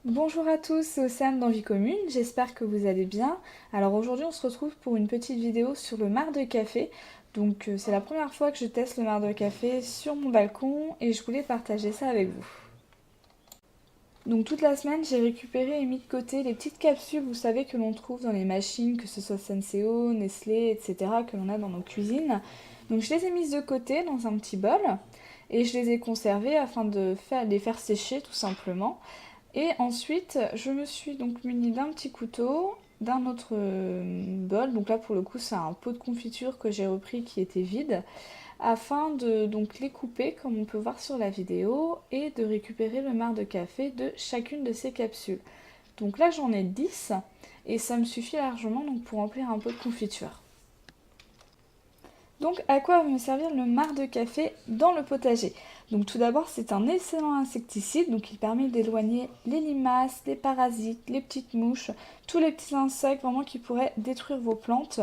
Bonjour à tous, c'est Océane dans Vie Commune, j'espère que vous allez bien. Alors aujourd'hui on se retrouve pour une petite vidéo sur le marc de café. Donc c'est la première fois que je teste le marc de café sur mon balcon et je voulais partager ça avec vous. Donc toute la semaine j'ai récupéré et mis de côté les petites capsules, vous savez, que l'on trouve dans les machines, que ce soit Senseo, Nestlé, etc. que l'on a dans nos cuisines. Donc je les ai mises de côté dans un petit bol et je les ai conservées afin de les faire sécher tout simplement. Et ensuite, je me suis donc munie d'un petit couteau, d'un autre bol, donc là pour le coup c'est un pot de confiture que j'ai repris qui était vide, afin de donc les couper comme on peut voir sur la vidéo et de récupérer le marc de café de chacune de ces capsules. Donc là j'en ai 10 et ça me suffit largement donc pour remplir un pot de confiture. Donc à quoi va me servir le marc de café dans le potager? Donc tout d'abord c'est un excellent insecticide, donc il permet d'éloigner les limaces, les parasites, les petites mouches, tous les petits insectes vraiment qui pourraient détruire vos plantes.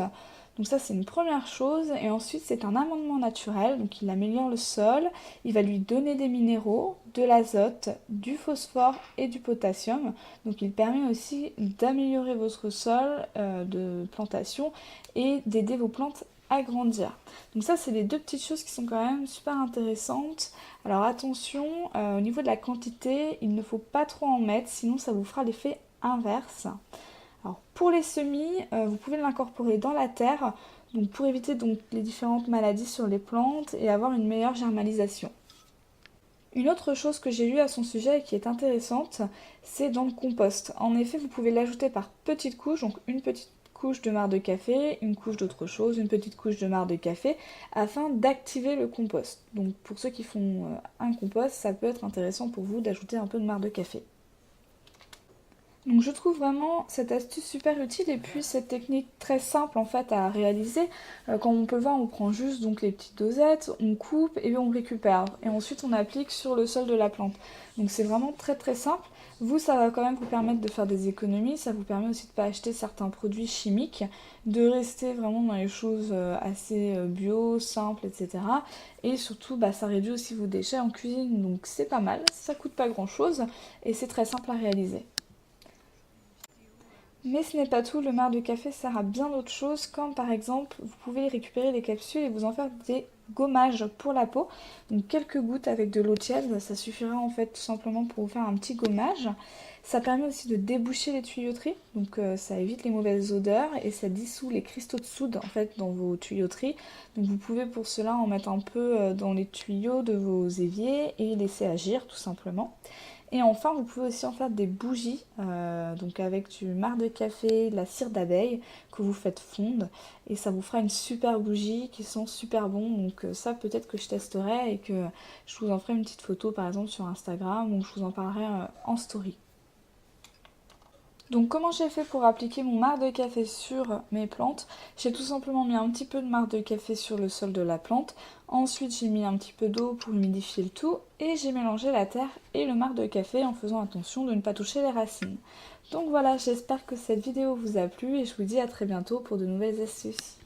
Donc ça c'est une première chose, et ensuite c'est un amendement naturel, donc il améliore le sol, il va lui donner des minéraux, de l'azote, du phosphore et du potassium. Donc il permet aussi d'améliorer votre sol de plantation et d'aider vos plantes à grandir. Donc ça c'est les deux petites choses qui sont quand même super intéressantes. Alors attention, au niveau de la quantité, il ne faut pas trop en mettre, sinon ça vous fera l'effet inverse. Alors pour les semis, vous pouvez l'incorporer dans la terre, donc pour éviter donc les différentes maladies sur les plantes et avoir une meilleure germinalisation. Une autre chose que j'ai lue à son sujet et qui est intéressante, c'est dans le compost. En effet, vous pouvez l'ajouter par petites couches, donc une petite couche de marc de café, une couche d'autre chose, une petite couche de marc de café, afin d'activer le compost. Donc pour ceux qui font un compost, ça peut être intéressant pour vous d'ajouter un peu de marc de café. Donc je trouve vraiment cette astuce super utile et puis cette technique très simple en fait à réaliser. Comme on peut le voir, on prend juste donc les petites dosettes, on coupe et on récupère. Et ensuite on applique sur le sol de la plante. Donc c'est vraiment très très simple. Vous, ça va quand même vous permettre de faire des économies, ça vous permet aussi de ne pas acheter certains produits chimiques, de rester vraiment dans les choses assez bio, simples, etc. Et surtout, ça réduit aussi vos déchets en cuisine, donc c'est pas mal, ça coûte pas grand chose et c'est très simple à réaliser. Mais ce n'est pas tout, le marc de café sert à bien d'autres choses, comme par exemple, vous pouvez récupérer les capsules et vous en faire des gommages pour la peau. Donc quelques gouttes avec de l'eau tiède, ça suffira en fait tout simplement pour vous faire un petit gommage. Ça permet aussi de déboucher les tuyauteries, donc ça évite les mauvaises odeurs et ça dissout les cristaux de soude en fait dans vos tuyauteries. Donc vous pouvez pour cela en mettre un peu dans les tuyaux de vos éviers et laisser agir tout simplement. Et enfin, vous pouvez aussi en faire des bougies, donc avec du marc de café, de la cire d'abeille que vous faites fondre. Et ça vous fera une super bougie qui sent super bon. Donc ça, peut-être que je testerai et que je vous en ferai une petite photo par exemple sur Instagram ou je vous en parlerai en story. Donc comment j'ai fait pour appliquer mon marc de café sur mes plantes? J'ai tout simplement mis un petit peu de marc de café sur le sol de la plante. Ensuite j'ai mis un petit peu d'eau pour humidifier le tout. Et j'ai mélangé la terre et le marc de café en faisant attention de ne pas toucher les racines. Donc voilà, j'espère que cette vidéo vous a plu et je vous dis à très bientôt pour de nouvelles astuces.